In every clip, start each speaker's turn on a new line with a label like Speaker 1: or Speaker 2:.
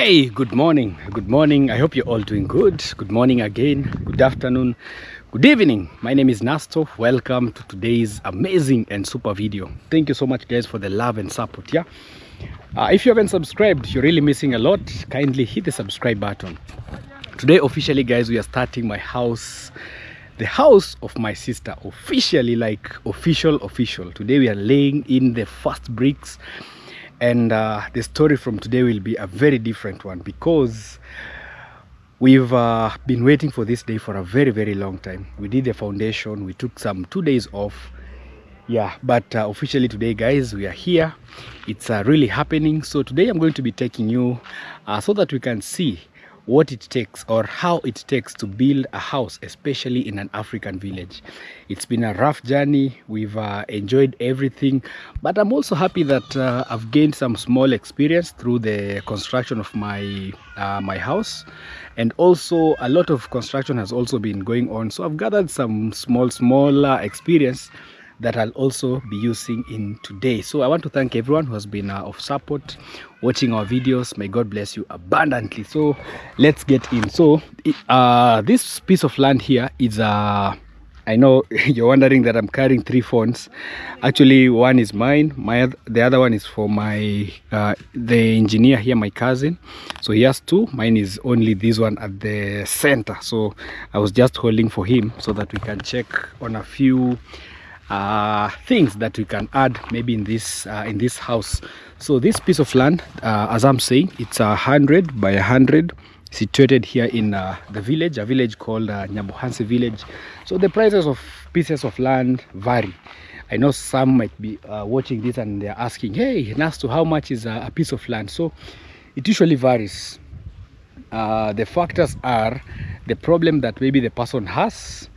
Speaker 1: Hey, good morning. Good morning. I hope you're all doing good. Good morning again. Good afternoon. Good evening. My name is Nasto. Welcome to today's amazing and super video. Thank you so much, guys, for the love and support. Yeah. If you haven't subscribed, you're really missing a lot. Kindly hit the subscribe button. Today, officially, guys, we are starting my house. The house of my sister, officially, like official. Today we are laying in the first bricks, and the story from today will be a very different one because we've been waiting for this day for a very long time. We did the foundation, we took some 2 days off, yeah, but officially today, guys, we are here. It's really happening. So today I'm going to be taking you so that we can see what it takes or how it takes to build a house, especially in an African village. It's been a rough journey. We've enjoyed everything, but I'm also happy that I've gained some small experience through the construction of my my house, and also a lot of construction has also been going on, so I've gathered some small experience that I'll also be using in today. So I want to thank everyone who has been of support watching our videos. May God bless you abundantly. So let's get in. So this piece of land here is I know you're wondering that I'm carrying 3 phones. Actually, one is mine, the other one is for my the engineer here, my cousin. So he has 2. Mine is only this one at the center, so I was just holding for him so that we can check on a few things that we can add maybe in this house. So this piece of land, as I'm saying, it's 100 by 100, situated here in the village, a village called Nyabuhansi village. So the prices of pieces of land vary. I know some might be watching this and they're asking, hey Nasto, how much is a piece of land? So it usually varies. The factors are the problem that maybe the person has,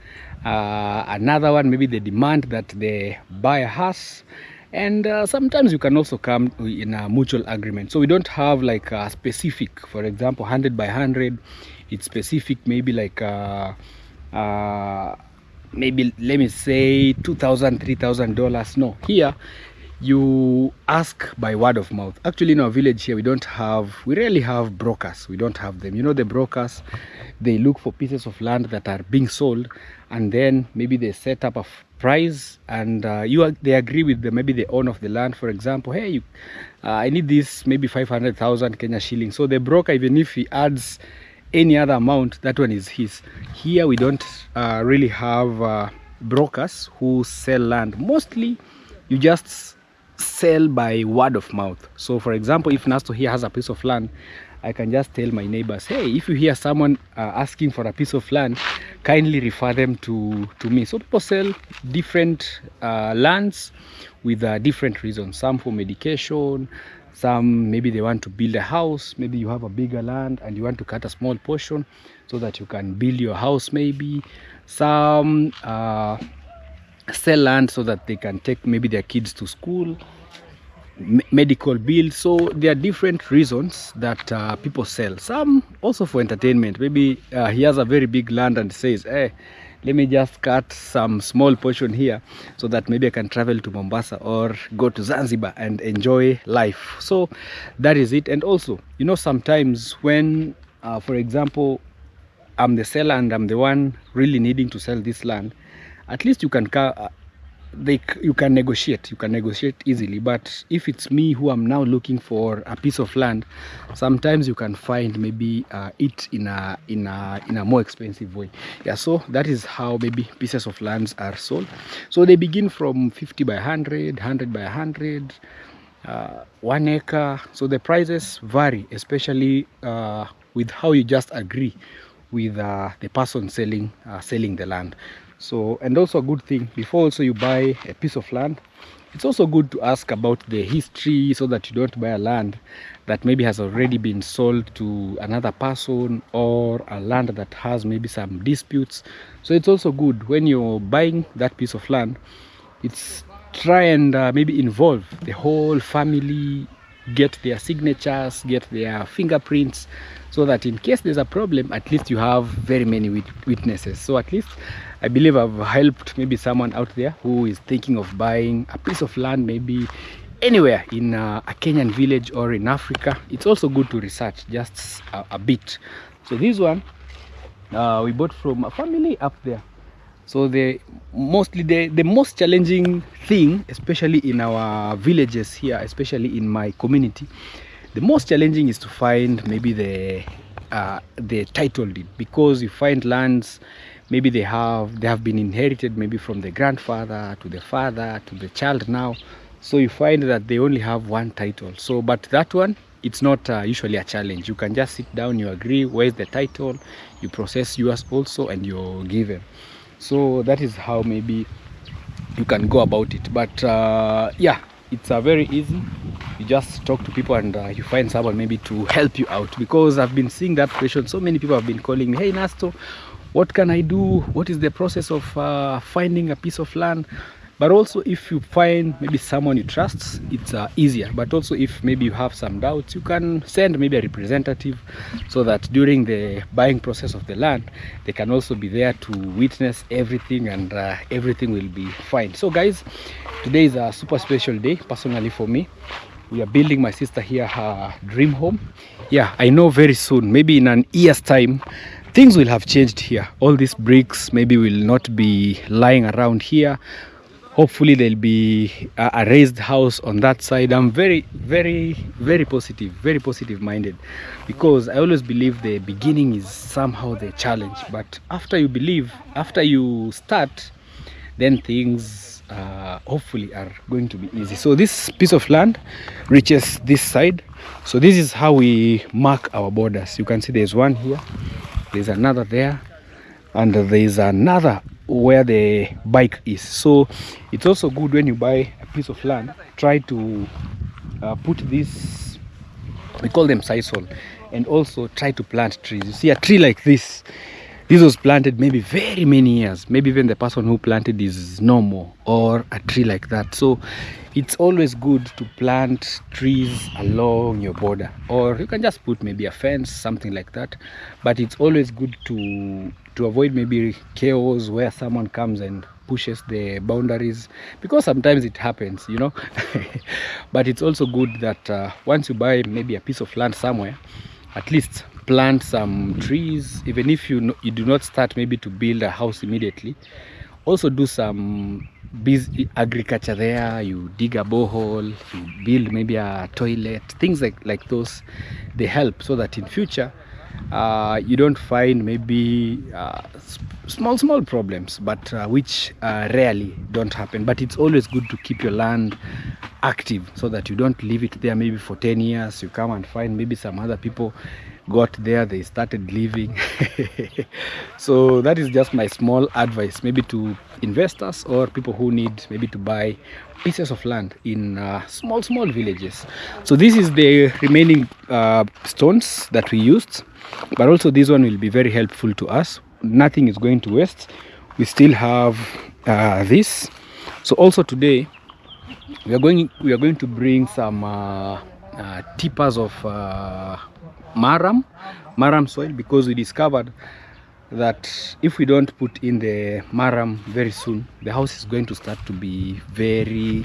Speaker 1: another one maybe the demand that the buyer has, and sometimes you can also come in a mutual agreement. So we don't have like a specific, for example, 100 by 100. It's specific, maybe like maybe let me say $2,000, $3,000. No, here you ask by word of mouth. Actually, in our village here, we rarely have brokers. We don't have them. You know, the brokers, they look for pieces of land that are being sold, and then maybe they set up a price, and they agree with maybe the owner of the land. For example, hey, I need this maybe 500,000 Kenya shillings. So the broker, even if he adds any other amount, that one is his. Here we don't really have brokers who sell land. Mostly you just sell by word of mouth. So for example, if Nasto here has a piece of land, I can just tell my neighbors, hey, if you hear someone asking for a piece of land, kindly refer them to me. So people sell different lands with different reasons. Some for medication, some maybe they want to build a house. Maybe you have a bigger land and you want to cut a small portion so that you can build your house maybe. Some sell land so that they can take maybe their kids to school, medical bills. So there are different reasons that people sell. Some also for entertainment. Maybe he has a very big land and says, hey, let me just cut some small portion here so that maybe I can travel to Mombasa or go to Zanzibar and enjoy life. So that is it. And also, you know, sometimes when for example, I'm the seller and I'm the one really needing to sell this land, at least you can negotiate. You can negotiate easily. But if it's me who am now looking for a piece of land, sometimes you can find maybe it in a more expensive way. Yeah, so that is how maybe pieces of lands are sold. So they begin from 50 by 100, 100 by 100, 1 acre. So the prices vary, especially with how you just agree with the person selling the land. So, and also a good thing, before also you buy a piece of land, it's also good to ask about the history, so that you don't buy a land that maybe has already been sold to another person, or a land that has maybe some disputes. So it's also good when you're buying that piece of land, it's try and maybe involve the whole family, get their signatures, get their fingerprints, so that in case there's a problem, at least you have very many witnesses. So at least I believe I've helped maybe someone out there who is thinking of buying a piece of land maybe anywhere in a Kenyan village or in Africa, it's also good to research just a bit. So this one we bought from a family up there. So the most challenging thing, especially in our villages here, especially in my community, the most challenging is to find maybe the title deed, because you find lands maybe they have been inherited maybe from the grandfather to the father to the child now. So you find that they only have one title. So but that one, it's not usually a challenge. You can just sit down, you agree where's the title, you process yours also, and you're given. So that is how maybe you can go about it. But yeah, it's very easy. You just talk to people and you find someone maybe to help you out, because I've been seeing that question. So many people have been calling me, hey Nasto, what can I do? What is the process of finding a piece of land? But also, if you find maybe someone you trust, it's easier. But also, if maybe you have some doubts, you can send maybe a representative, so that during the buying process of the land, they can also be there to witness everything, and everything will be fine. So guys, today is a super special day personally for me. We are building my sister here her dream home. Yeah, I know very soon, maybe in an year's time, things will have changed here. All these bricks maybe will not be lying around here. Hopefully there'll be a raised house on that side. I'm very positive minded, because I always believe the beginning is somehow the challenge, but after you believe, after you start, then things hopefully are going to be easy. So this piece of land reaches this side. So this is how we mark our borders. You can see there's one here, there's another there, and there's another where the bike is. So it's also good when you buy a piece of land, try to put this, we call them sisal, and also try to plant trees. You see a tree like this was planted maybe very many years, maybe even the person who planted is no more, or a tree like that. So it's always good to plant trees along your border, or you can just put maybe a fence, something like that. But it's always good to avoid maybe chaos where someone comes and pushes the boundaries, because sometimes it happens, you know. But it's also good that once you buy maybe a piece of land somewhere, at least plant some trees, even if you do not start maybe to build a house immediately. Also do some busy agriculture there. You dig a borehole, you build maybe a toilet, things like those. They help so that in future you don't find maybe small problems, but which rarely don't happen. But it's always good to keep your land active, so that you don't leave it there maybe for 10 years. You come and find maybe some other people got there, they started living. So that is just my small advice, maybe to investors or people who need maybe to buy pieces of land in small villages. So this is the remaining stones that we used, but also this one will be very helpful to us. Nothing is going to waste. We still have this. So also today we are going to bring some tippers of marram soil, because we discovered that if we don't put in the marram very soon, the house is going to start to be very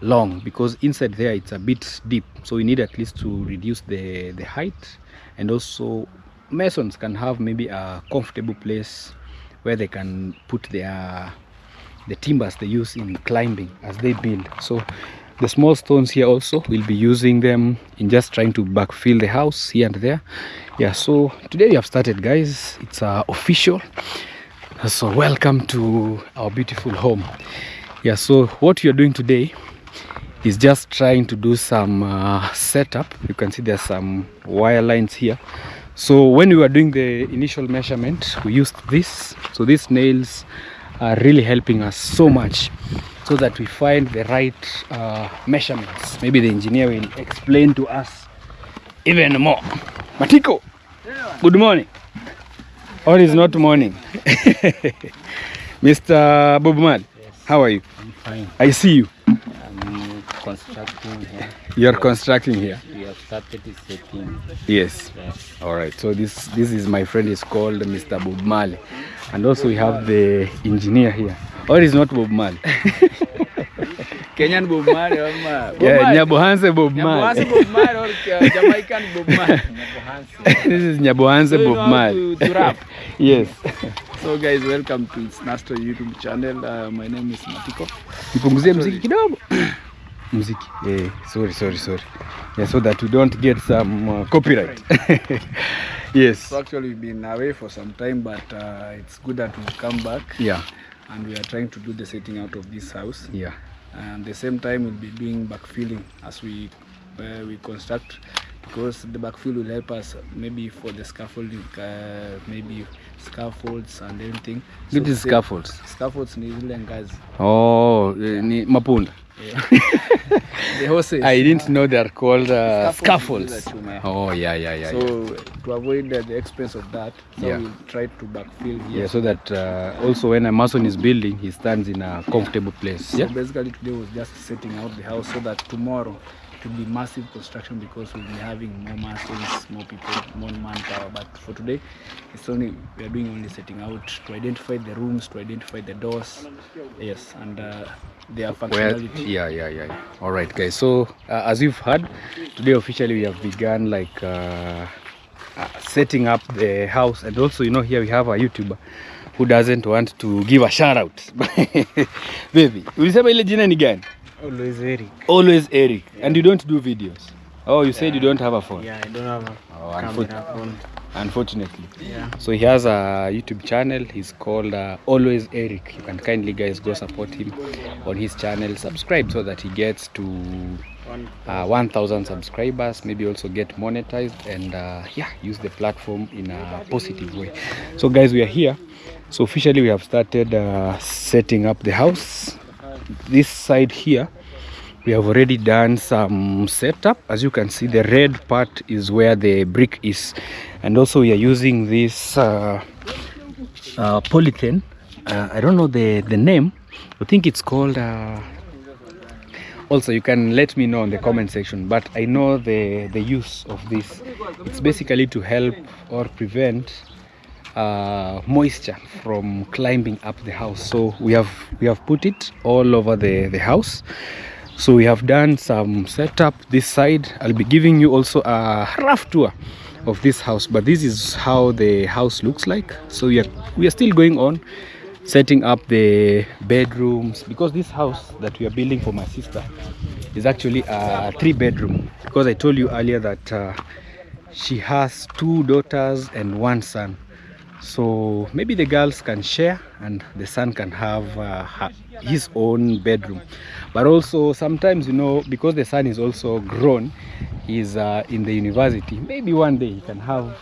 Speaker 1: long, because inside there it's a bit deep. So we need at least to reduce the height, and also masons can have maybe a comfortable place where they can put the timbers they use in climbing as they build. So the small stones here also, we'll be using them in just trying to backfill the house here and there. Yeah, so today we have started, guys. It's official. So welcome to our beautiful home. Yeah, so what you're doing today is just trying to do some setup. You can see there's some wire lines here. So when we were doing the initial measurement, we used this. So these nails are really helping us so much, so that we find the right measurements. Maybe the engineer will explain to us even more. Matiko, good morning. Or is not morning? Mr. Bob Mal, yes. How are you? I'm fine. I see you.
Speaker 2: I'm constructing here.
Speaker 1: You're constructing here?
Speaker 2: We have started setting.
Speaker 1: Yes. Yes. All right. So this is my friend is called Mr. Bob Marley. And also we have the engineer here. Or is not Bob Marley?
Speaker 3: Kenyan Bob Marley ama
Speaker 1: Yeah, Nyabohanse Bob
Speaker 3: Nyabohanse
Speaker 1: Marley.
Speaker 3: Bob Marley or Jamaican Bob Marley.
Speaker 1: This is Nyabohanse
Speaker 3: So you
Speaker 1: Bob
Speaker 3: know how
Speaker 1: Marley.
Speaker 3: to rap.
Speaker 1: Yes.
Speaker 3: So guys, welcome to It's Nasto YouTube channel. My name is Matiko.
Speaker 1: Nipunguzie mziki kidogo. Mziki. Sorry. Yeah, so that we don't get some copyright. Yes.
Speaker 3: So actually we've been away for some time, but it's good that we've come back.
Speaker 1: Yeah.
Speaker 3: And we are trying to do the setting out of this house.
Speaker 1: Yeah.
Speaker 3: And at the same time we'll be doing backfilling as we construct, because the backfill will help us maybe for the scaffolding, maybe scaffolds and everything.
Speaker 1: What is scaffolds?
Speaker 3: Scaffolds ni zile ngazi.
Speaker 1: Oh, ni mapunda.
Speaker 3: Yeah. The horses.
Speaker 1: I didn't know they are called scaffolds. Oh, yeah.
Speaker 3: So to avoid the expense of that, so
Speaker 1: Yeah.
Speaker 3: we'll try to backfill here.
Speaker 1: Yeah, so that also when a mason is building, he stands in a comfortable place.
Speaker 3: So
Speaker 1: Yeah.
Speaker 3: basically today was just setting out the house so that tomorrow it will be massive construction, because we'll be having more masons, more people, more manpower. But for today, it's only we are doing only setting out to identify the rooms, to identify the doors. Yes, and their
Speaker 1: Well,
Speaker 3: functionality.
Speaker 1: yeah. All right, guys. So as you've heard, today officially we have begun like setting up the house, and also here we have a YouTuber who doesn't want to give a shout out. Baby, ulisema ile jina ni gani?
Speaker 2: Always Eric.
Speaker 1: Always Eric. And you don't do videos? Oh, you said you don't have a phone?
Speaker 2: Yeah, I don't have a
Speaker 1: Oh,
Speaker 2: camera phone.
Speaker 1: unfortunately.
Speaker 2: Yeah.
Speaker 1: So he has a YouTube channel. He's called Always Eric. You can kindly guys go support him on his channel. Subscribe so that he gets to 1,000 subscribers. Maybe also get monetized and use the platform in a positive way. So guys, we are here. So officially we have started setting up the house. This side here, we have already done some setup. As you can see, the red part is where the brick is, and also we are using this polythene. I don't know the name. I think it's called also you can let me know in the comment section, but I know the use of this. It's basically to help or prevent moisture from climbing up the house. So we have put it all over the house. So we have done some setup this side. I'll be giving you also a rough tour of this house, but this is how the house looks like. So we are still going on setting up the bedrooms, because this house that we are building for my sister is actually a 3-bedroom, because I told you earlier that she has 2 daughters and 1 son. So maybe the girls can share and the son can have his own bedroom. But also sometimes, because the son is also grown, he's in the university, maybe one day he can have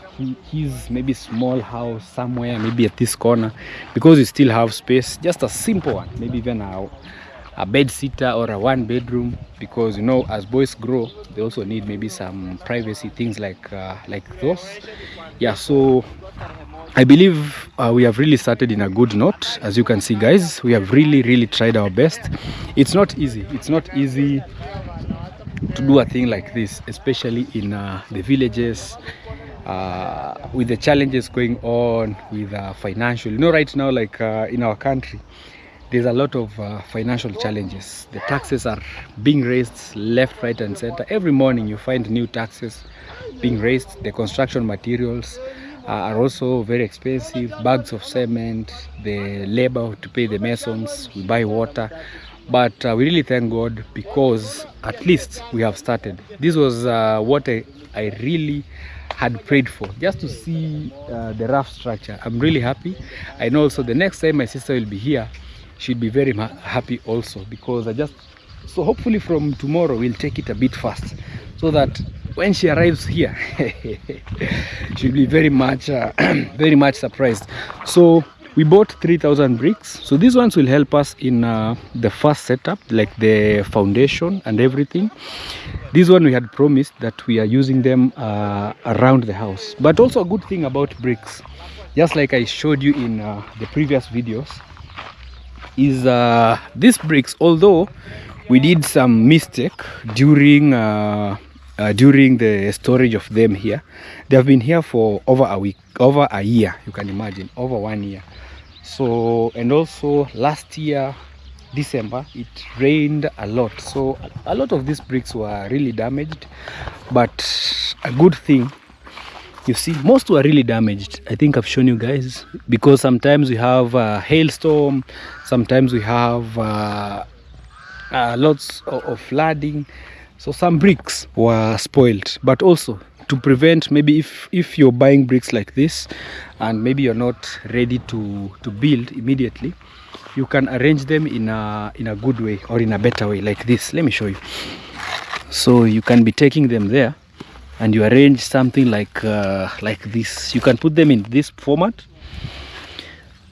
Speaker 1: his maybe small house somewhere, maybe at this corner, because we still have space, just a simple one, maybe even a bed sitter or a 1-bedroom, because as boys grow, they also need maybe some privacy, things like those. Yeah, so I believe we have really started in a good note. As you can see, guys, we have really tried our best. It's not easy to do a thing like this, especially in the villages, with the challenges going on with financial. Right now, like in our country, there's a lot of financial challenges. The taxes are being raised left, right and center. Every morning you find new taxes being raised. The construction materials are also very expensive. Bags of cement, the labor to pay the masons, we buy water. But we really thank God, because at least we have started. This was what I really had prayed for, just to see the rough structure. I'm really happy. I know also the next time my sister will be here, she'll be very happy also, because so hopefully from tomorrow we'll take it a bit fast, so that when she arrives here she'll be very much surprised. So we bought 3,000 bricks. So these ones will help us in the first setup, like the foundation and everything. This one we had promised that we are using them around the house. But also a good thing about bricks, just like I showed you in the previous videos, is these bricks, although we did some mistake during the storage of them here, they have been here for over a year. You can imagine, over 1 year. So, and also last year December, it rained a lot, so a lot of these bricks were really damaged. But a good thing, you see, most were really damaged. I think I've shown you guys, because sometimes we have a hailstorm, sometimes we have lots of flooding, so some bricks were spoiled. But also to prevent, maybe if you're buying bricks like this and maybe you're not ready to build immediately, you can arrange them in a good way, or in a better way, like this. Let me show you. So you can be taking them there and you arrange something like this. You can put them in this format,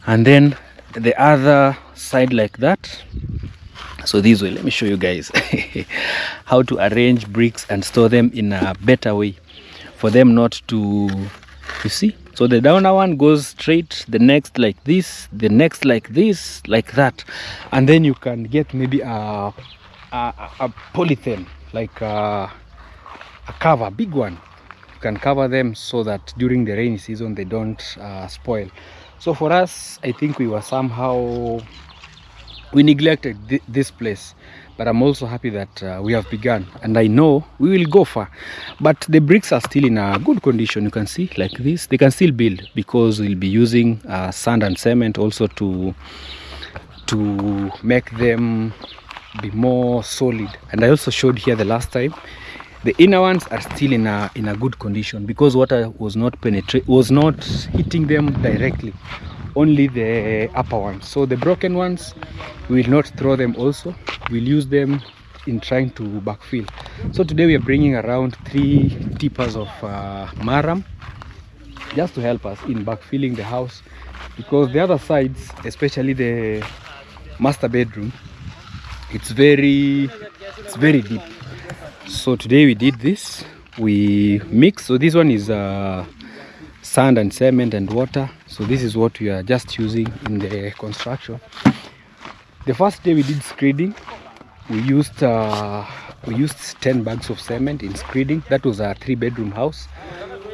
Speaker 1: and then the other side like that. So this way, let me show you guys how to arrange bricks and store them in a better way for them not to, you see. So the downer one goes straight, the next like this, the next like this, like that. And then you can get maybe a polythene, like a cover, big one. You can cover them so that during the rainy season they don't spoil. So for us, I think we were somehow, we neglected this place. But I'm also happy that we have begun, and I know we will go far. But the bricks are still in a good condition. You can see like this, they can still build, because we'll be using sand and cement also to make them be more solid. And I also showed here the last time, the inner ones are still in a good condition, because water was not hitting them directly, only the upper ones. So the broken ones, we will not throw them also, we'll use them in trying to backfill. So today we are bringing around 3 tippers of maram, just to help us in backfilling the house, because the other sides, especially the master bedroom, it's very deep. So today we did this, we mix. So this one is sand and cement and water. So this is what we are just using in the construction. The first day we did screeding, we used 10 bags of cement in screeding. That was a 3-bedroom house.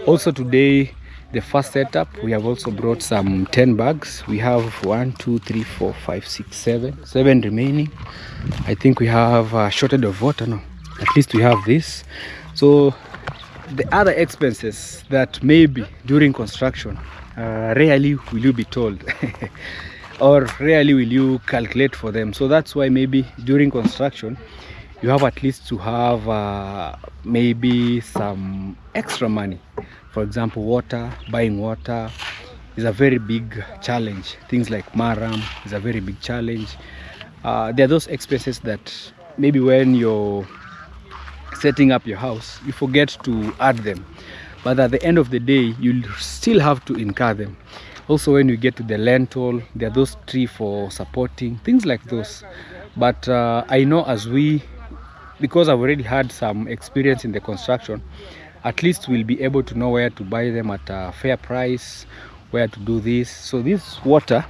Speaker 1: Also today, the first setup, we have also brought some 10 bags. We have 1, 2, 3, 4, 5, 6, 7 remaining. I think we have a shortage of water now. At least we have this. So the other expenses that maybe during construction, rarely will you be told or rarely will you calculate for them. So that's why maybe during construction you have at least to have maybe some extra money. For example, water, buying water is a very big challenge. Things like maram is a very big challenge. There are those expenses that maybe when you're setting up your house, you forget to add them, but at the end of the day you'll still have to incur them. Also, when you get to the lintel, there are those trees for supporting, things like those. But I know, because I've already had some experience in the construction, at least we'll be able to know where to buy them at a fair price, where to do this. So this water,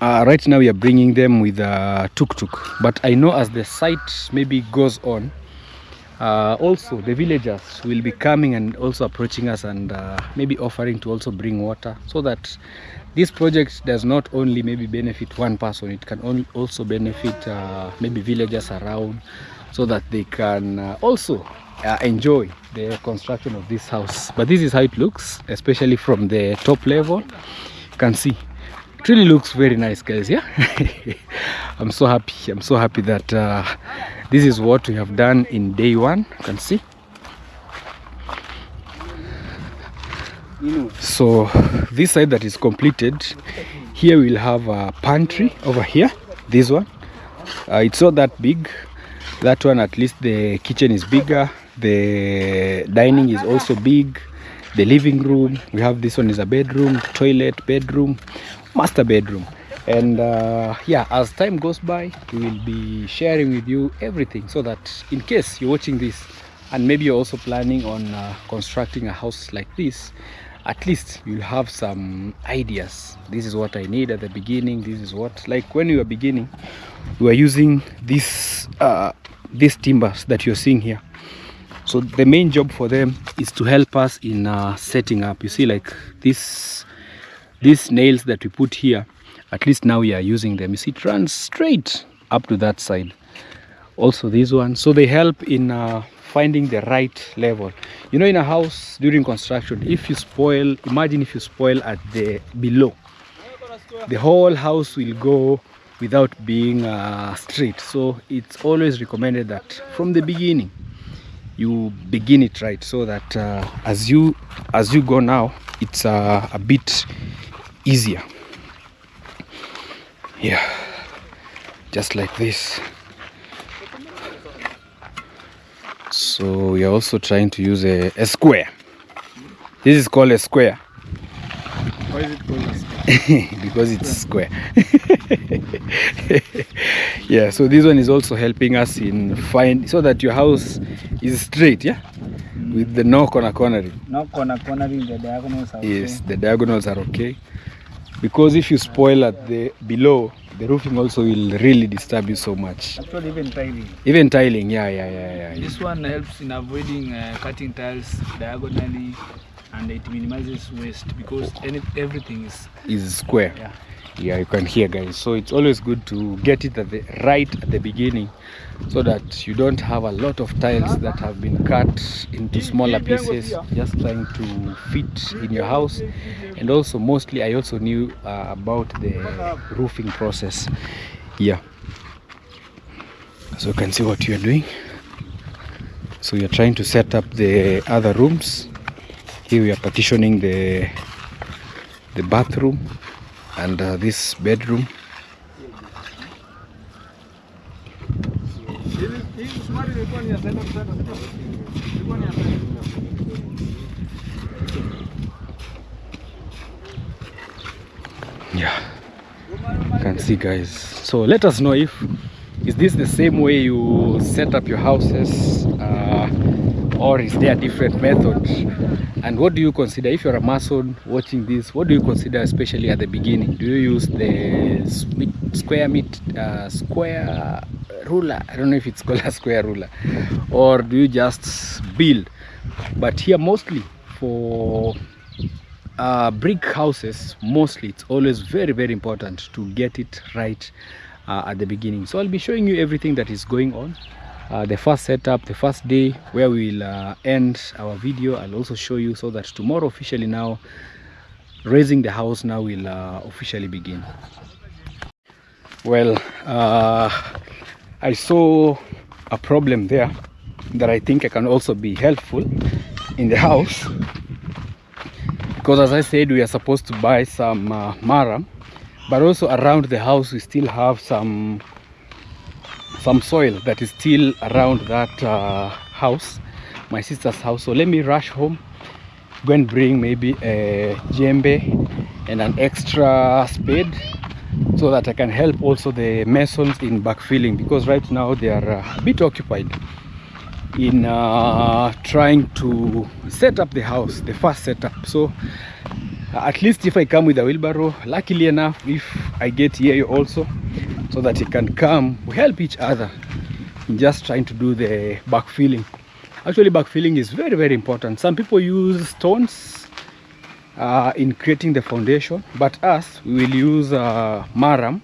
Speaker 1: right now we are bringing them with a tuk-tuk, but I know as the site maybe goes on, also the villagers will be coming and also approaching us and maybe offering to also bring water, so that this project does not only maybe benefit one person, it can also benefit maybe villagers around, so that they can also enjoy the construction of this house. But this is how it looks, especially from the top level. You can see it really looks very nice, guys. Yeah. I'm so happy that this is what we have done in day 1. You can see. So this side that is completed, here we'll have a pantry over here. This one, it's not that big. That one, at least the kitchen is bigger, the dining is also big, the living room, we have this one is a bedroom, toilet, bedroom, master bedroom. And yeah, as time goes by, we will be sharing with you everything, so that in case you're watching this and maybe you're also planning on constructing a house like this, at least you'll have some ideas. This is what I need at the beginning. This is what, like when we were beginning, we were using these timbers that you're seeing here. So the main job for them is to help us in setting up. You see, like these nails that we put here At least now we are using them. You see, it runs straight up to that side. Also this one, so they help in finding the right level. You know, in a house during construction, if you spoil, imagine if you spoil at the below, the whole house will go without being straight. So it's always recommended that from the beginning you begin it right, so that as you go now, it's a bit easier. Yeah, just like this. So we are also trying to use a square. This is called a square.
Speaker 3: Why is it called a square?
Speaker 1: Because it's square. Yeah, so this one is also helping us in so that your house is straight, yeah, with the no cornering.
Speaker 3: No cornering, the diagonals are okay.
Speaker 1: Yes, the diagonals are okay, because if you spoil at the below, the roofing also will really disturb you so much.
Speaker 3: Actually, even tiling.
Speaker 1: Even tiling, yeah.
Speaker 3: This one helps in avoiding cutting tiles diagonally, and it minimizes waste because everything
Speaker 1: is square. Yeah, you can hear, guys. So it's always good to get it right at the beginning, so that you don't have a lot of tiles that have been cut into smaller pieces, just trying to fit in your house. And also, mostly, I also knew about the roofing process. Yeah. So you can see what you're doing. So you're trying to set up the other rooms. Here we are partitioning the bathroom and this bedroom. Yeah, you can see, guys. So let us know is this the same way you set up your houses, or is there a different method? And what do you consider, if you're a mason watching this, what do you consider, especially at the beginning? Do you use the square ruler? I don't know if it's called a square ruler, or do you just build? But here, mostly for brick houses, mostly it's always very, very important to get it right at the beginning. So I'll be showing you everything that is going on. The first setup, the first day where we'll end our video, I'll also show you, so that tomorrow officially now raising the house now will officially begin. Well, I saw a problem there that I think I can also be helpful in the house, because as I said, we are supposed to buy some maram, but also around the house we still have some soil that is still around that house, my sister's house. So let me rush home, go and bring maybe a djembe and an extra spade, so that I can help also the masons in backfilling, because right now they are a bit occupied in trying to set up the house, the first setup. So at least if I come with a wheelbarrow, luckily enough, if I get here also, so that you can come, we help each other in just trying to do the backfilling. Actually, backfilling is very, very important. Some people use stones in creating the foundation, but us, we will use maram,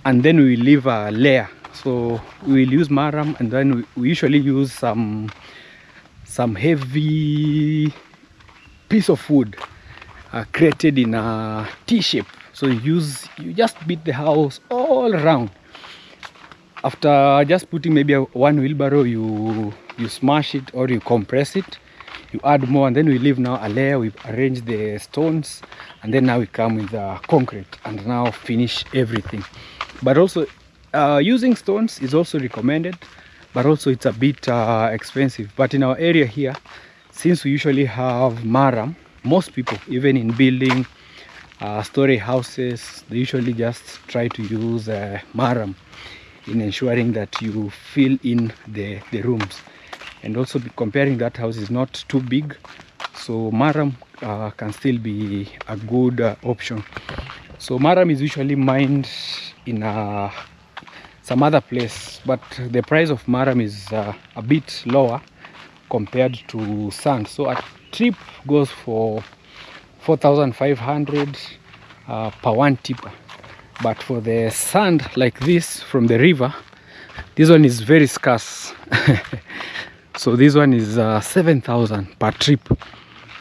Speaker 1: and then we will leave a layer. So we will use maram, and then we usually use some heavy piece of wood created in a T-shape. So you just beat the house all around. After just putting maybe one wheelbarrow, you smash it or you compress it, you add more, and then we leave now a layer. We arrange the stones, and then now we come with the concrete and now finish everything. But also using stones is also recommended, but also it's a bit expensive. But in our area here, since we usually have maram, most people, even in building story houses, they usually just try to use maram in ensuring that you fill in the rooms. And also comparing that house is not too big, so maram can still be a good option. So maram is usually mined in some other place, but the price of maram is a bit lower compared to sand. So a trip goes for 4,500, per one tipper. But for the sand like this from the river, this one is very scarce. So this one is 7,000 per trip,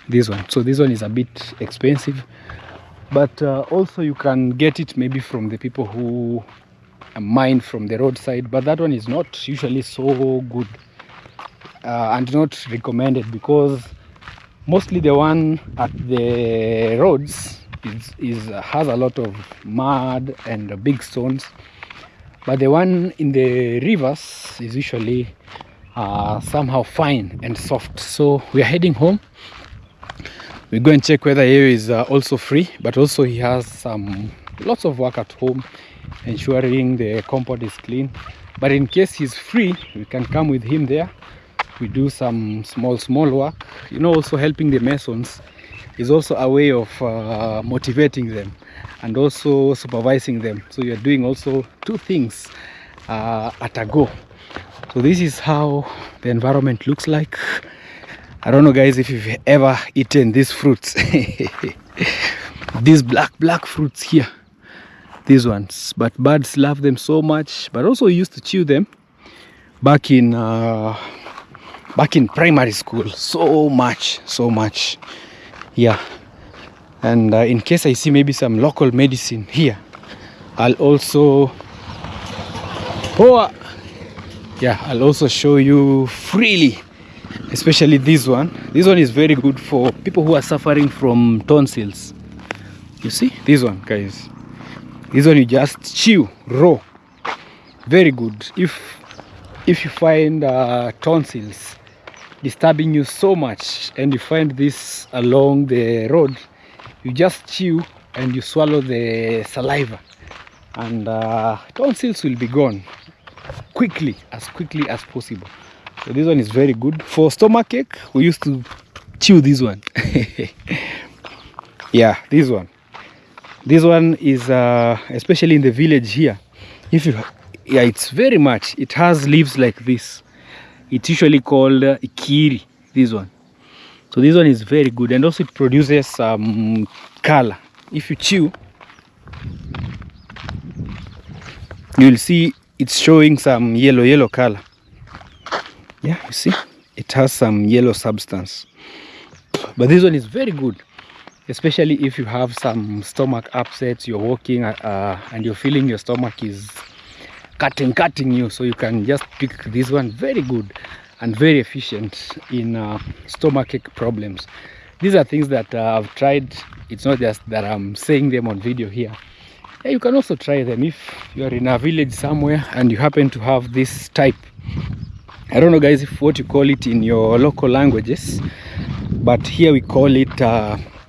Speaker 1: this one. So this one is a bit expensive, but also you can get it maybe from the people who mine from the roadside, but that one is not usually so good and not recommended, because mostly the one at the roads has a lot of mud and big stones, but the one in the rivers is usually somehow fine and soft. So we are heading home. We go and check whether Yeo is also free, but also he has lots of work at home, ensuring the compound is clean. But in case he's free, we can come with him there. We do some small work. You know, also helping the masons is also a way of motivating them and also supervising them. So you're doing also two things at a go. So this is how the environment looks like. I don't know, guys, if you've ever eaten these fruits. These black fruits here, these ones, but birds love them so much. But also we used to chew them back in primary school, so much, yeah. And in case I see maybe some local medicine here, I'll also I'll also show you freely, especially this one. This one is very good for people who are suffering from tonsils. You see this one, guys? This one you just chew raw. Very good. If you find tonsils disturbing you so much and you find this along the road, you just chew and you swallow the saliva, and tonsils will be gone as quickly as possible. So this one is very good for stomachache. We used to chew this one. Yeah, this one is especially in the village here, it's very much, it has leaves like this. It's usually called ikiri, this one. So this one is very good, and also it produces some color. If you chew, you will see it's showing some yellow color. Yeah, you see, it has some yellow substance. But this one is very good, especially if you have some stomach upsets, you're walking and you're feeling your stomach is cutting you, so you can just pick this one. Very good and very efficient in stomachache problems. These are things that I've tried. It's not just that I'm saying them on video here. Yeah, you can also try them if you're in a village somewhere and you happen to have this type. I don't know, guys, if what you call it in your local languages, but here we call it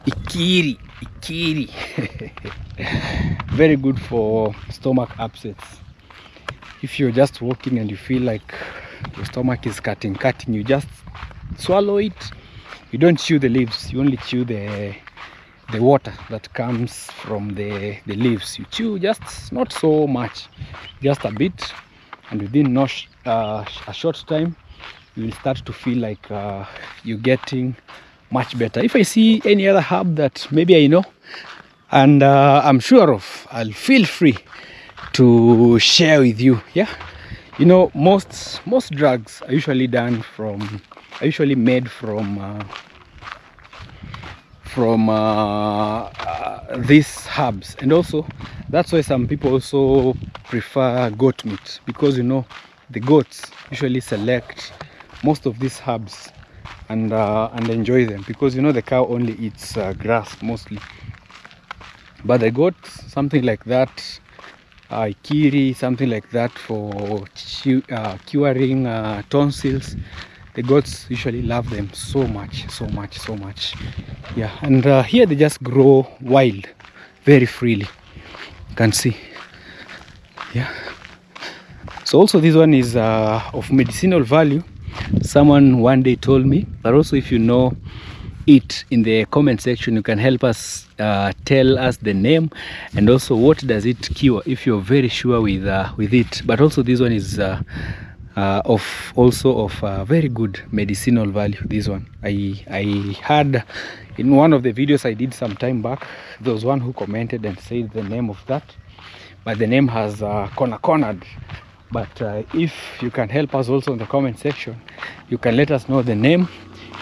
Speaker 1: ikiri. Very good for stomach upsets. If you're just walking and you feel like your stomach is cutting, you just swallow it. You don't chew the leaves, you only chew the water that comes from the leaves. You chew just not so much, just a bit, and within a short time you will start to feel like you're getting much better. If I see any other herb that maybe I know and I'm sure of, I'll feel free to share with you. Yeah, you know, most drugs are usually made from these herbs, and also that's why some people also prefer goat meat, because you know the goats usually select most of these herbs and enjoy them, because you know the cow only eats grass mostly, but the goat, something like that, ikiri, something like that, for curing tonsils. The goats usually love them so much. Yeah, and here they just grow wild, very freely. You can see. Yeah. So also this one is of medicinal value. Someone one day told me, but also if you know it in the comment section, you can help us tell us the name and also what does it cure, if you're very sure with it. But also this one is of very good medicinal value. This one I had in one of the videos I did some time back. There was one who commented and said the name of that, but the name has cornered. But if you can help us also in the comment section, you can let us know the name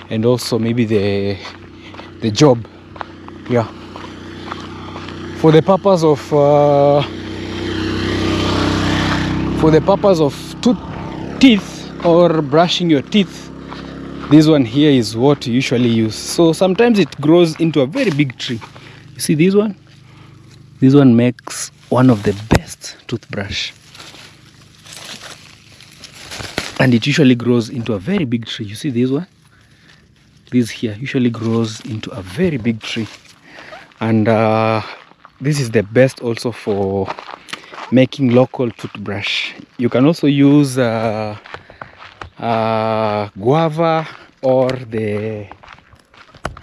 Speaker 1: and also maybe the job. Yeah, for the purpose of teeth or brushing your teeth, this one here is what you usually use. So sometimes it grows into a very big tree. You see this one makes one of the best toothbrush, and it usually grows into a very big tree. You see this one, this here usually grows into a very big tree, and this is the best also for making local toothbrush. You can also use guava or I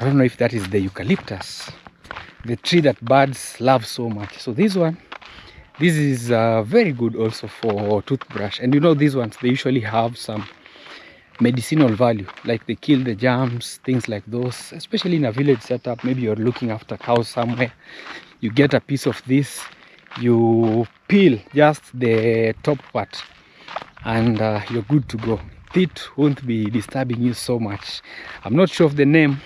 Speaker 1: don't know if that is the eucalyptus, the tree that birds love so much. So this is very good also for toothbrush. And you know, these ones, they usually have some medicinal value, like they kill the germs, things like those, especially in a village setup. Maybe you're looking after cows somewhere, you get a piece of this, you peel just the top part, and you're good to go. It won't be disturbing you so much. I'm not sure of the name,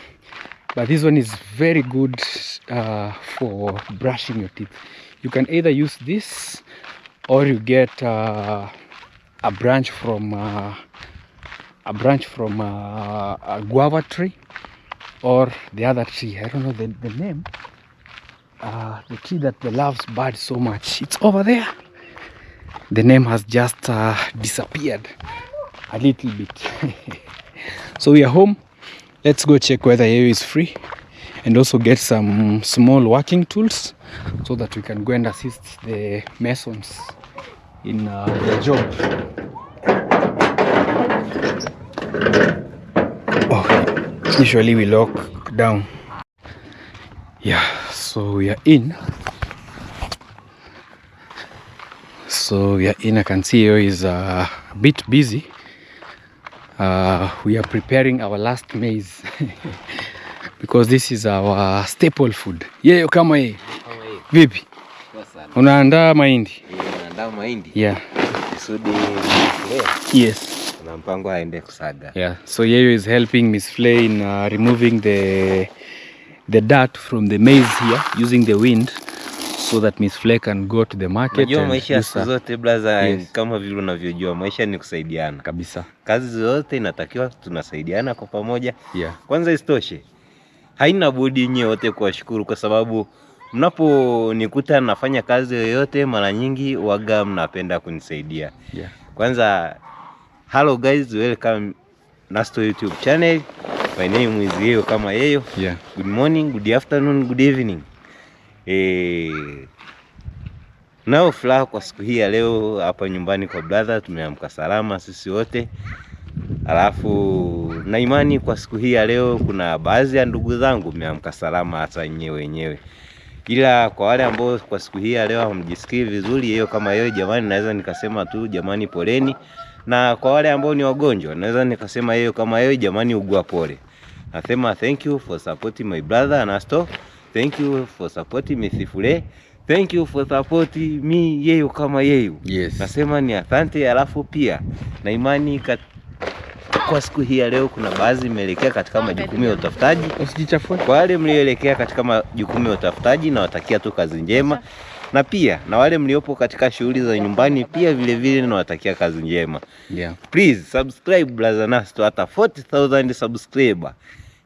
Speaker 1: but this one is very good for brushing your teeth. You can either use this or you get a branch from a guava tree, or the other tree, I don't know the name, the tree that loves birds so much. It's over there. The name has just disappeared a little bit. So we are home. Let's go check whether Yeyo is free and also get some small working tools so that we can go and assist the masons in their job. Oh, usually we lock down. Yeah, so we are in. I can see Yeyo is a bit busy. We are preparing our last maize because this is our staple food. Yeyo, kama hii. Vipi? Unaandaa mahindi?
Speaker 4: Unaandaa mahindi?
Speaker 1: Yeah.
Speaker 4: Kusudi
Speaker 1: yes.
Speaker 4: na mpango aende kusaga.
Speaker 1: Yeah. So Yeyo is helping Miss Flay in removing the dirt from the maize here using the wind, so that Miss Flay can go to the market.
Speaker 4: Unajua maisha siku zote blaza, yes. Kama vile unavyojua maisha ni kusaidiana
Speaker 1: kabisa.
Speaker 4: Kazi zote inatakiwa tunasaidiana kwa pamoja.
Speaker 1: Yeah.
Speaker 4: Kwanza isitoshe, haina budi nyinyi wote kuwashukuru, kwa sababu mnaponikuta nafanya kazi yoyote mara nyingi waga mnapenda kunisaidia.
Speaker 1: Yeah.
Speaker 4: Kwanza hello guys, welcome Nasto YouTube channel. My name is Yeyo kama Yeyo.
Speaker 1: Yeah.
Speaker 4: Good morning, good afternoon, good evening. Nao furaha kwa siku hii ya leo hapa nyumbani kwa brother, tumeamka salama sisi wote. Alafu na imani kwa siku hii ya leo kuna baadhi ya ndugu zangu wameamka salama hata wenyewe. Ila kwa wale ambao kwa siku hii ya leo hamjisikii vizuri, Yeyo kama Yeyo, jamani, naweza nikasema tu jamani poleni. Na kwa wale ambao ni wagonjwa, naweza nikasema Yeyo kama Yeyo, jamani ugua pole. Nasema thank you for supporting my brother Nasto. Thank you for supporting Miss Flay. Thank you for supporting me Yeyo kama Yeyo.
Speaker 1: Yes.
Speaker 4: Nasema ni asante. Alafu pia na imani kwa siku hii ya leo kuna baadhi mmeelekea katika majukumu ya utafutaji.
Speaker 1: Usijichafue.
Speaker 4: Kwa wale mlioelekea katika majukumu ya utafutaji, na watakia tu kazi njema. Na pia na wale mliopo katika shughuli za nyumbani pia vile vile na watakia kazi njema.
Speaker 1: Yeah.
Speaker 4: Please subscribe brother Nasto, hata 40,000 subscriber.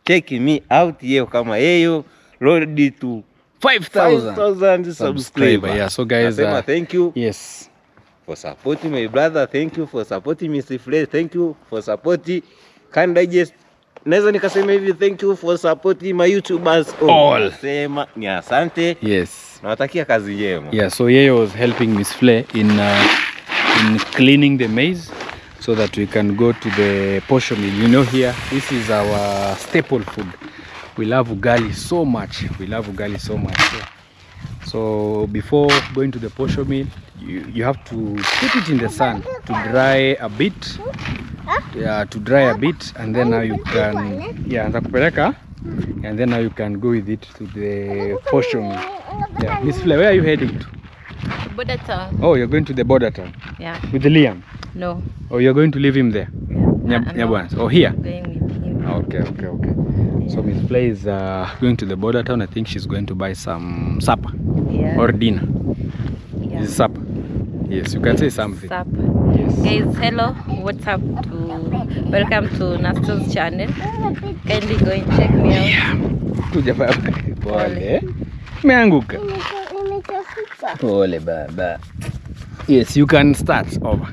Speaker 4: Check me out Yeyo kama Yeyo, road to 5,000 subscribers.
Speaker 1: Yeah, so guys,
Speaker 4: thank you.
Speaker 1: Yes.
Speaker 4: For supporting my brother, thank you for supporting Miss Flay, thank you for supporting Can Digest. Naweza nikasema hivi, thank you for supporting my YouTubers all. Nasema ni asante.
Speaker 1: Yes.
Speaker 4: Nawatakia kazi njema.
Speaker 1: Yeah, so Yeyo was helping Miss Flay in cleaning the maize so that we can go to the posho mill. You know, here this is our staple food. We love ugali so much. We love ugali so much. So before going to the posho mill, you have to put it in the sun to dry a bit. Yeah, to dry a bit, and then now you can, yeah, and then now you can go with it to the posho mill. Yeah, Miss Flair, where are you heading to?
Speaker 5: Border town.
Speaker 1: Oh, you're going to the border town.
Speaker 5: Yeah.
Speaker 1: With Liam?
Speaker 5: No.
Speaker 1: Oh, you're going to leave him there?
Speaker 5: No.
Speaker 1: Oh, here?
Speaker 5: Going with him.
Speaker 1: Okay. So Miss Flair is going to the border town. I think she's going to buy some supper.
Speaker 5: Yeah.
Speaker 1: Or dinner.
Speaker 5: Yeah.
Speaker 1: Is it supper? Yes, you can say something.
Speaker 5: Supper.
Speaker 1: Yes.
Speaker 5: Guys, hello. What's up? Welcome to Nasto's channel. Kindly go and check me out.
Speaker 1: Yeah. Kuja baba. Pole. Meanguka. Pole baba. Yes, you can start over.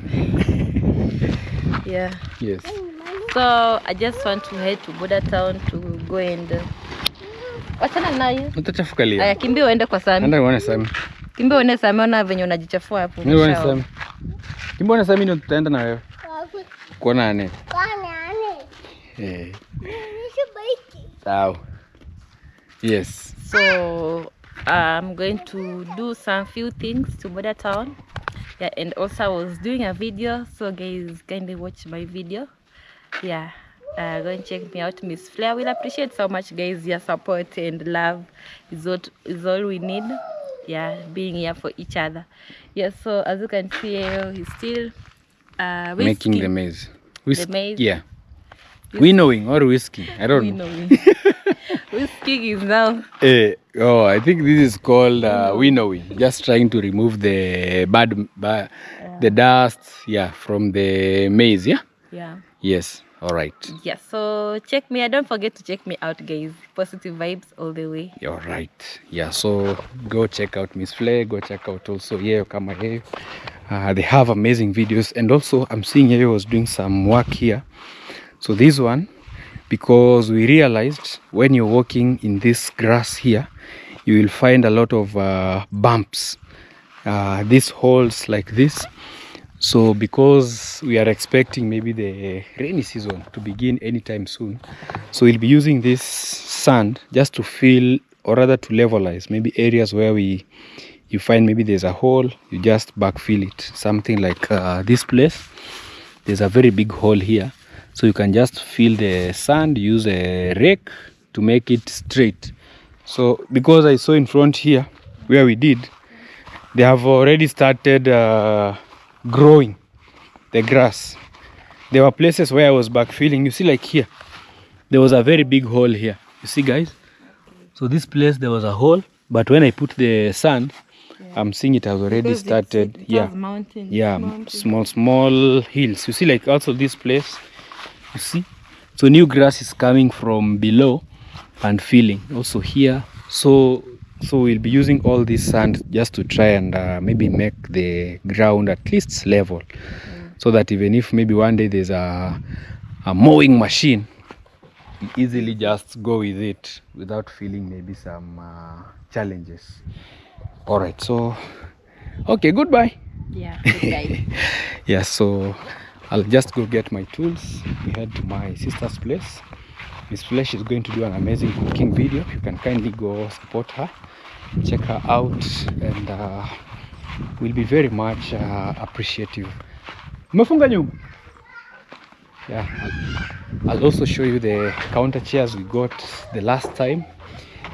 Speaker 5: Yeah.
Speaker 1: Yes.
Speaker 5: So I just want to head to border town to go and wachana nayo.
Speaker 1: Utachafuka Liam.
Speaker 5: Aya, kimbia uende kwa Sami.
Speaker 1: Anda uone Sami.
Speaker 5: Kimbia uende Sami, ona venye unajichafua hapo.
Speaker 1: Mimi uone Sami. Kimbia uone Sami ndio tutaenda na wewe. Kuona nani? Eh. Sawa. Yes.
Speaker 5: So I'm going to do some few things to border town. Yeah, and also I was doing a video, so guys kindly watch my video. Yeah, go and check me out. Miss Flair will appreciate so much, guys. Your support and love is all we need. Yeah, being here for each other. Yeah, so as you can see, he's still
Speaker 1: making the maize.
Speaker 5: The maize.
Speaker 1: Yeah. Winnowing or whiskey, I don't know.
Speaker 5: Whiskey is now.
Speaker 1: Oh, I think this is called winnowing. Just trying to remove the the dust, yeah, from the maize, yeah?
Speaker 5: Yeah.
Speaker 1: Yes, all right.
Speaker 5: Yeah, so check me. Don't forget to check me out, guys. Positive vibes all the way.
Speaker 1: All right. Yeah, so go check out Miss Flair. Go check out also Yeo Kama Yeo. They have amazing videos. And also, I'm seeing Yeo was doing some work here. So this one, because we realized when you're walking in this grass here, you will find a lot of bumps, these holes like this. So because we are expecting maybe the rainy season to begin anytime soon, so we'll be using this sand just to fill, or rather to levelize maybe areas where you find maybe there's a hole, you just backfill it. Something like this place, there's a very big hole here. So you can just fill the sand, use a rake to make it straight. So because I saw in front here where we did, they have already started growing the grass. There were places where I was backfilling. You see, like here, there was a very big hole here. You see, guys? So this place, there was a hole, but when I put the sand, I'm seeing it has already
Speaker 5: Because
Speaker 1: started.
Speaker 5: it
Speaker 1: Yeah,
Speaker 5: has mountains,
Speaker 1: yeah,
Speaker 5: mountains.
Speaker 1: small hills. You see, like also this place. You see, so new grass is coming from below and filling also here. So we'll be using all this sand just to try and maybe make the ground at least level, so that even if maybe one day there's a mowing machine, you easily just go with it without feeling maybe some challenges. All right, so okay, goodbye.
Speaker 5: Yeah, good guy.
Speaker 1: Yeah, so I'll just go get my tools. We head to my sister's place. Miss Flesh is going to do an amazing cooking video. You can kindly go support her, check her out, and we'll be very much appreciative. Umefunga nyumba? Yeah, I'll also show you the counter chairs we got the last time,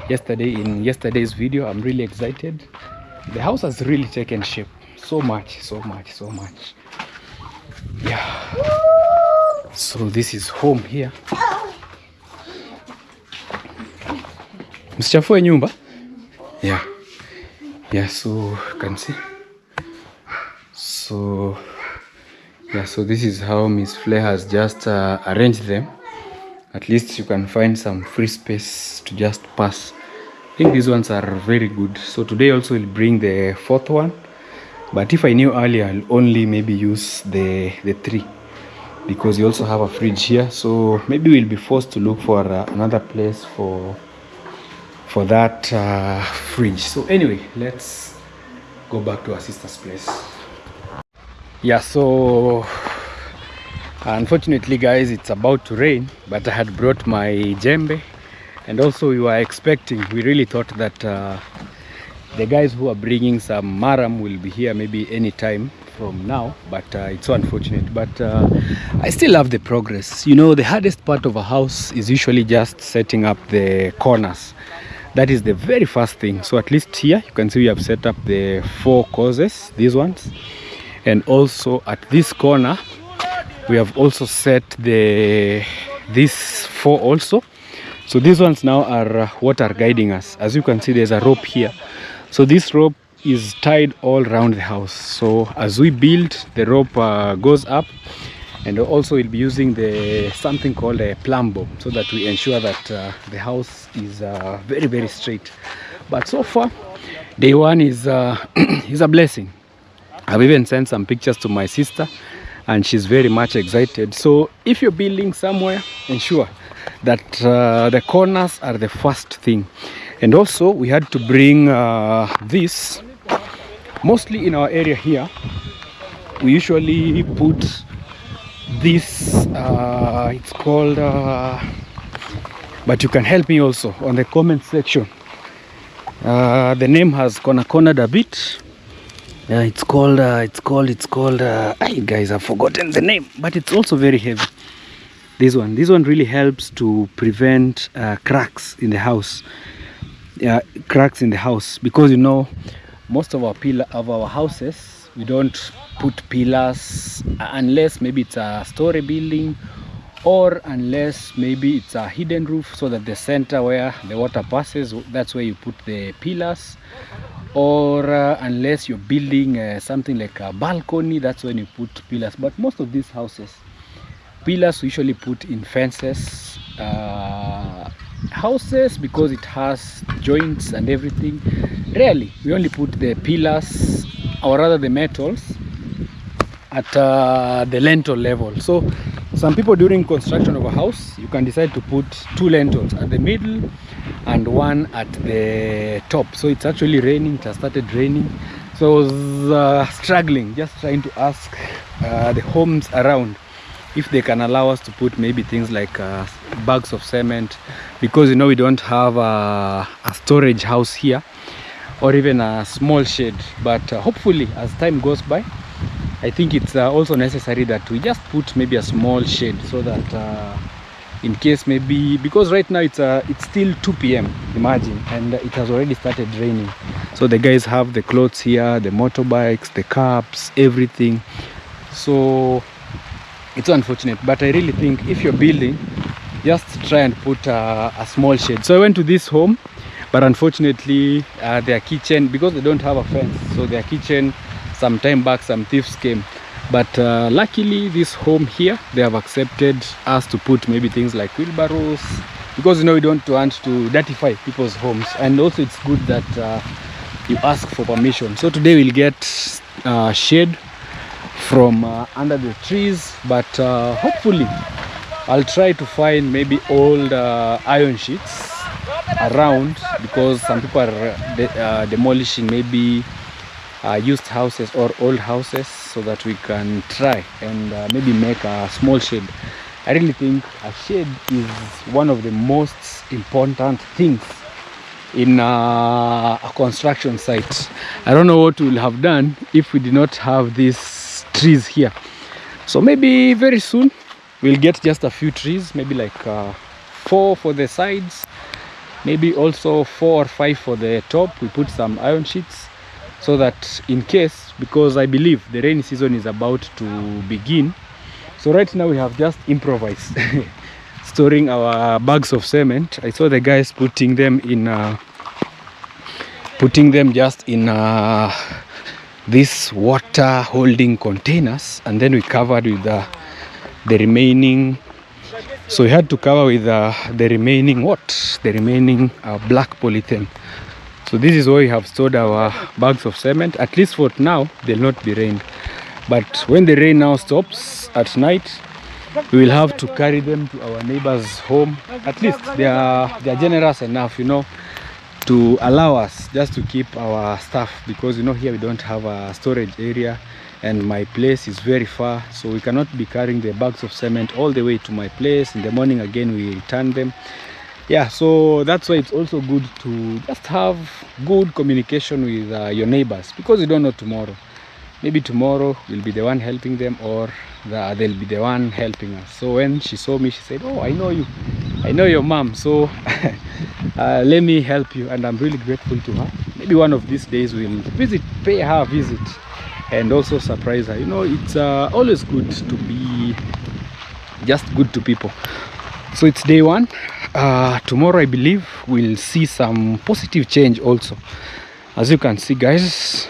Speaker 1: in yesterday's video. I'm really excited. The house has really taken shape. So much. Yeah, so this is home here. Msichafue nyumba. Yeah, so you can see. So yeah, so this is how Miss Flair has just arranged them. At least you can find some free space to just pass. I think these ones are very good. So today also we'll bring the fourth one. But if I knew earlier, I'll only maybe use the 3, because you also have a fridge here. So maybe we'll be forced to look for another place for that fridge. So anyway, let's go back to our sister's place. Yeah, so unfortunately, guys, it's about to rain, but I had brought my djembe, and also we really thought that The guys who are bringing some maram will be here maybe any time from now, but it's so unfortunate. But I still love the progress. You know, the hardest part of a house is usually just setting up the corners. That is the very first thing. So at least here you can see we have set up the 4 causes, these ones, and also at this corner we have also set these 4 also. So these ones now are what are guiding us. As you can see, there's a rope here. So this rope is tied all around the house. So as we build, the rope goes up, and also we'll be using something called a plumbo, so that we ensure that the house is very, very straight. But so far, day one is is a blessing. I've even sent some pictures to my sister, and she's very much excited. So if you're building somewhere, ensure that the corners are the first thing. And also we had to bring this. Mostly in our area here, we usually put this, it's called, but you can help me also on the comment section. The name has cornered a bit. It's called, hey guys, I've forgotten the name, but it's also very heavy. This one really helps to prevent cracks in the house. Cracks in the house, because you know, most of our houses, we don't put pillars unless maybe it's a story building, or unless maybe it's a hidden roof, so that the center where the water passes, that's where you put the pillars. Or unless you're building something like a balcony, that's when you put pillars. But most of these houses, pillars we usually put in fences, houses, because it has joints and everything. Rarely we only put the pillars, or rather the metals, at the lintel level. So some people, during construction of a house, you can decide to put 2 lintels at the middle and 1 at the top. So it's actually raining, it has started raining, so I was struggling, just trying to ask the homes around if they can allow us to put maybe things like bags of cement, because you know, we don't have a storage house here, or even a small shed. But hopefully as time goes by, I think it's also necessary that we just put maybe a small shed, so that in case maybe, because right now it's still 2 p.m, imagine, and it has already started raining. So the guys have the clothes here, the motorbikes, the caps, everything. So it's unfortunate, but I really think if you're building, just try and put a small shed. So I went to this home, but unfortunately their kitchen, because they don't have a fence, so their kitchen, some time back some thieves came. But luckily this home here, they have accepted us to put maybe things like wheelbarrows, because you know, we don't want to dirtify people's homes. And also it's good that you ask for permission. So today we'll get shade from under the trees, but hopefully I'll try to find maybe old iron sheets around, because some people are demolishing maybe used houses or old houses, so that we can try and maybe make a small shed. I really think a shed is one of the most important things in a construction site. I don't know what we will have done if we did not have these trees here. So maybe very soon we'll get just a few trees, maybe like 4 for the sides, maybe also 4 or 5 for the top. We put some iron sheets, so that in case, because I believe the rainy season is about to begin. So right now we have just improvised storing our bags of cement. I saw the guys putting them just in these water holding containers, and then we covered with the remaining. So we had to cover with the remaining black polythene. So this is where we have stored our bags of cement. At least for now, they'll not be rained. But when the rain now stops at night, we will have to carry them to our neighbor's home. At least they are generous enough, you know, to allow us just to keep our stuff, because you know, here we don't have a storage area, and my place is very far, so we cannot be carrying the bags of cement all the way to my place. In the morning again we return them. yeah, so that's why it's also good to just have good communication with your neighbors, because you don't know tomorrow. Maybe tomorrow we'll be the one helping them, or they'll be the one helping us. So when she saw me, she said, oh, I know you, I know your mom, so let me help you. And I'm really grateful to her. Maybe one of these days we'll pay her a visit, and also surprise her. You know, it's always good to be just good to people. So it's day one. Tomorrow I believe we'll see some positive change also, as you can see, guys.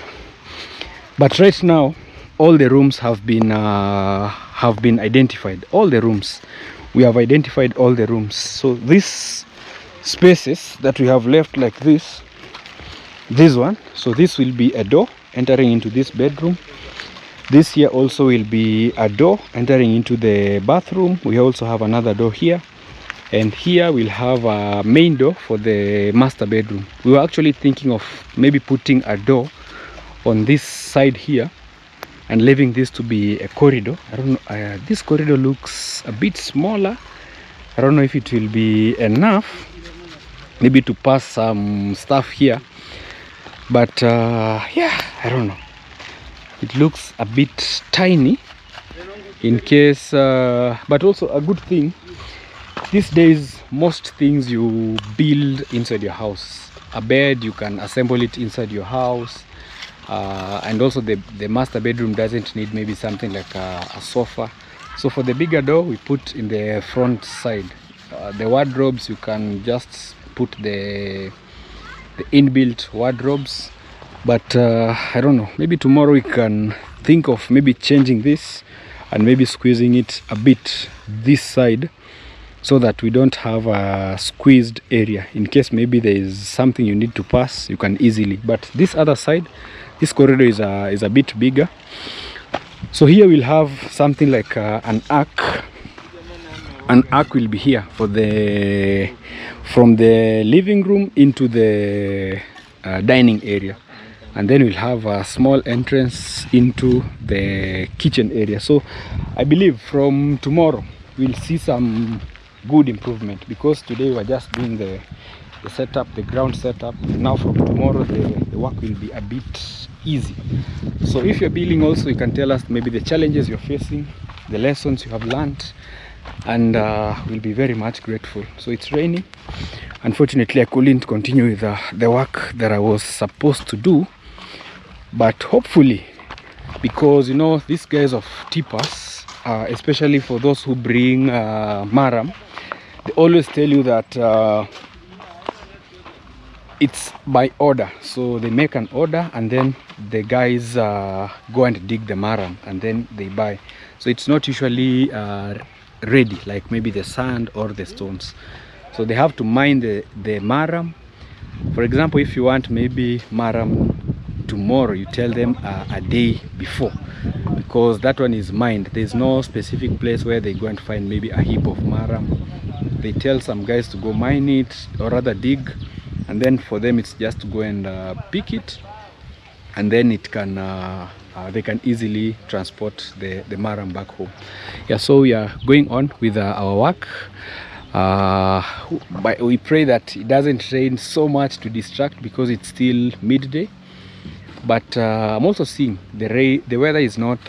Speaker 1: But right now all the rooms have been identified. All the rooms, we have identified all the rooms. So these spaces that we have left, like this one, so this will be a door entering into this bedroom. This here also will be a door entering into the bathroom. We also have another door here, and here we'll have a main door for the master bedroom. We were actually thinking of maybe putting a door on this side here and leaving this to be a corridor. I don't know, this corridor looks a bit smaller. I don't know if it will be enough maybe to pass some stuff here, but yeah, I don't know, it looks a bit tiny in case, but also a good thing. These days most things you build inside your house. A bed, you can assemble it inside your house, and also the master bedroom doesn't need maybe something like a sofa. So for the bigger door we put in the front side. The wardrobes, you can just put the inbuilt wardrobes, but I don't know, maybe tomorrow we can think of maybe changing this and maybe squeezing it a bit this side, so that we don't have a squeezed area. In case maybe there is something you need to pass, you can easily. But this other side, this corridor is a bit bigger. So here we'll have something like an arc. An arc will be here for from the living room into the dining area, and then we'll have a small entrance into the kitchen area. So I believe from tomorrow we'll see some good improvement, because today we're just doing the setup, the ground setup. Now from tomorrow the work will be a bit easy. So if you're building also, you can tell us maybe the challenges you're facing, the lessons you have learned, and we'll be very much grateful. So it's raining. Unfortunately I couldn't continue with the work that I was supposed to do, but hopefully, because you know these guys of tippers, especially for those who bring maram, they always tell you that it's by order. So they make an order and then the guys go and dig the maram and then they buy. So it's not usually ready, like maybe the sand or the stones. So they have to mine the maram. For example, if you want maybe maram tomorrow, you tell them a day before, because that one is mined. There's no specific place where they go and find maybe a heap of maram. They tell some guys to go mine it, or rather dig, and then for them it's just to go and pick it, and then it can they can easily transport the maram back home. Yeah, so we are going on with our work. But we pray that it doesn't rain so much to distract, because it's still midday. But I'm also seeing the weather is not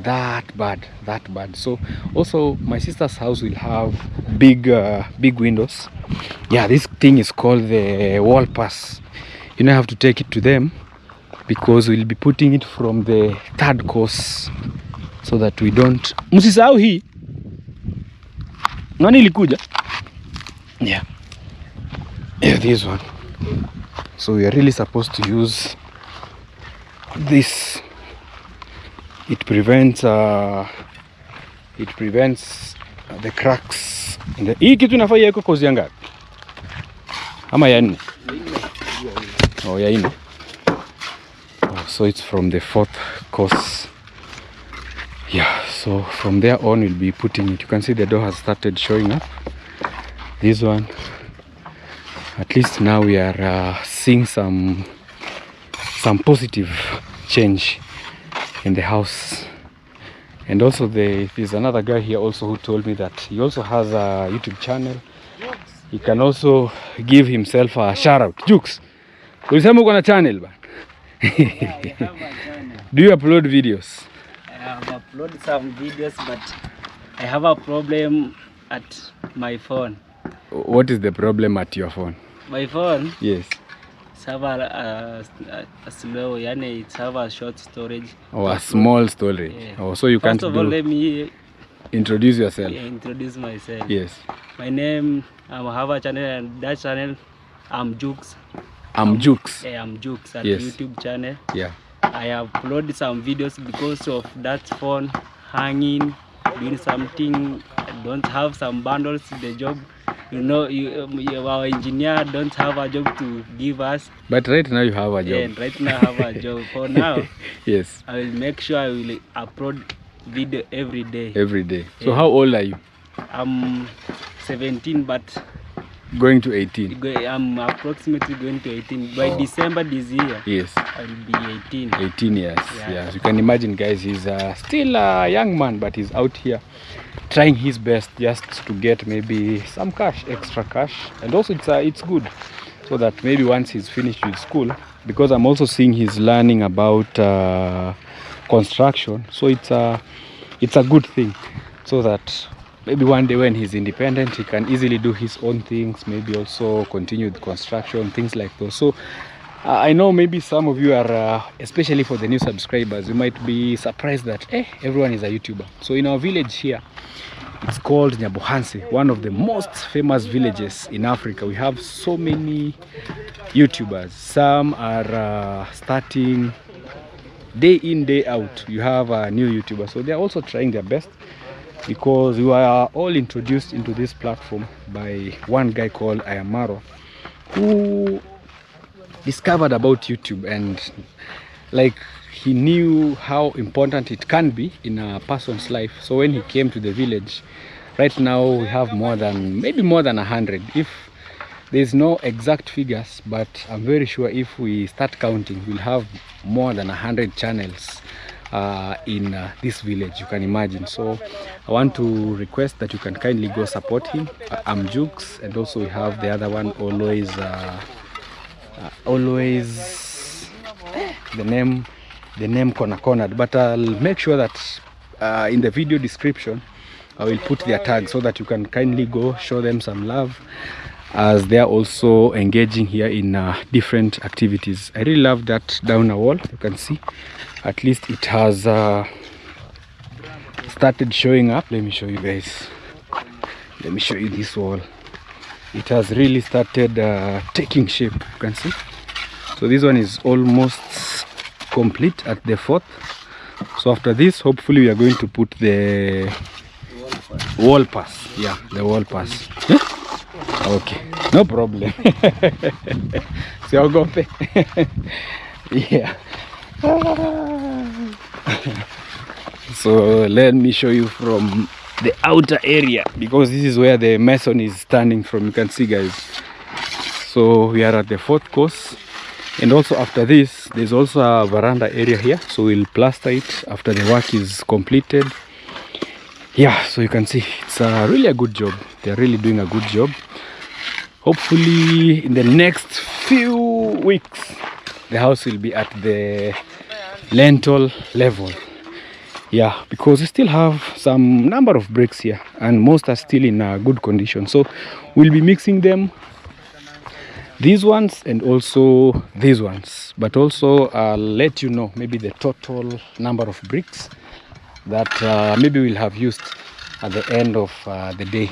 Speaker 1: that bad. So also my sister's house will have big windows. Yeah, this thing is called the wall pass. You know, I have to take it to them, because we'll be putting it from the third course, so that we don't. Msisahau hii nani ilikuja. Yeah, this one. So we are really supposed to use this. It prevents the cracks in the. Hii kitu inafaa yako kozi ya ngapi? Ama ya 4? Oh, ya 4. So it's from the 4th course. Yeah, so from there on we'll be putting it. You can see the door has started showing up. This one, at least now we are seeing some positive change in the house. And also there's another guy here also who told me that he also has a YouTube channel. he can also give himself a shout out. Jukes, ulisema uko na channel ba?
Speaker 2: Yeah, I have a channel.
Speaker 1: Do you upload videos?
Speaker 2: I have uploaded some videos, but I have a problem at my phone.
Speaker 1: What is the problem at your phone?
Speaker 2: My phone
Speaker 1: Yes.
Speaker 2: it's have a slow, yani it's have a short storage.
Speaker 1: Or a small storage.
Speaker 2: Yeah.
Speaker 1: Oh, so you can't
Speaker 2: First of all,
Speaker 1: do
Speaker 2: let me
Speaker 1: introduce yourself.
Speaker 2: introduce myself.
Speaker 1: Yes.
Speaker 2: My name, I have a channel, and that channel, I'm Jukes.
Speaker 1: I'm Jukes.
Speaker 2: I'm Jukes at
Speaker 1: Yes.
Speaker 2: YouTube channel.
Speaker 1: Yeah.
Speaker 2: I have uploaded some videos because of that phone hanging, doing something. I don't have some bundles. The job, you know, our engineer don't have a job to give us.
Speaker 1: But right now you have a job.
Speaker 2: And right now I have a job. For now,
Speaker 1: Yes.
Speaker 2: I will make sure I will upload video every day.
Speaker 1: Every day. So
Speaker 2: Yeah.
Speaker 1: how old are you?
Speaker 2: I'm 17, but
Speaker 1: Going to 18.
Speaker 2: I'm approximately going to 18. By
Speaker 1: Oh.
Speaker 2: December this year,
Speaker 1: Yes.
Speaker 2: I will be 18.
Speaker 1: 18 years.
Speaker 2: Yeah.
Speaker 1: Yes. You can imagine, guys, he's still a young man, but he's out here trying his best just to get maybe some cash, extra cash. And also it's good so that maybe once he's finished with school, because I'm also seeing he's learning about construction. So it's a good thing so that maybe one day when he's independent, he can easily do his own things, maybe also continue the construction, things like those. So I know maybe some of you are, especially for the new subscribers, you might be surprised that everyone is a YouTuber. So in our village here, it's called Nyabohanse, one of the most famous villages in Africa. We have so many YouTubers. Some are starting day in, day out. You have a new YouTuber. So they're also trying their best, because we were all introduced into this platform by one guy called Ayamaro, who discovered about YouTube, and like he knew how important it can be in a person's life. So when he came to the village, right now we have maybe more than 100. If there's no exact figures, but I'm very sure if we start counting, we'll have more than 100 channels in this village, you can imagine. So I want to request that you can kindly go support him. I'm Jukes, and also we have the other one, always the name cornered, but I'll make sure that in the video description I will put their tags so that you can kindly go show them some love, as they are also engaging here in different activities. I really love that down a wall. You can see at least it has started showing up. Let me show you guys. Let me show you this wall. It has really started taking shape. You can see. So this one is almost complete at the fourth. So after this, hopefully we are going to put the wall pass. Yeah, the wall pass. Yeah? Okay, no problem. Siogope. Yeah. So let me show you from the outer area, because this is where the mason is standing from. You can see, guys. So we are at the fourth course, and also after this there's also a veranda area here, so we'll plaster it after the work is completed. Yeah, so you can see it's really a good job. They're really doing a good job. Hopefully in the next few weeks the house will be at the lintel level. Yeah, because we still have some number of bricks here, and most are still in good condition. So we'll be mixing them, these ones and also these ones, but also I'll let you know maybe the total number of bricks that maybe we'll have used at the end of the day.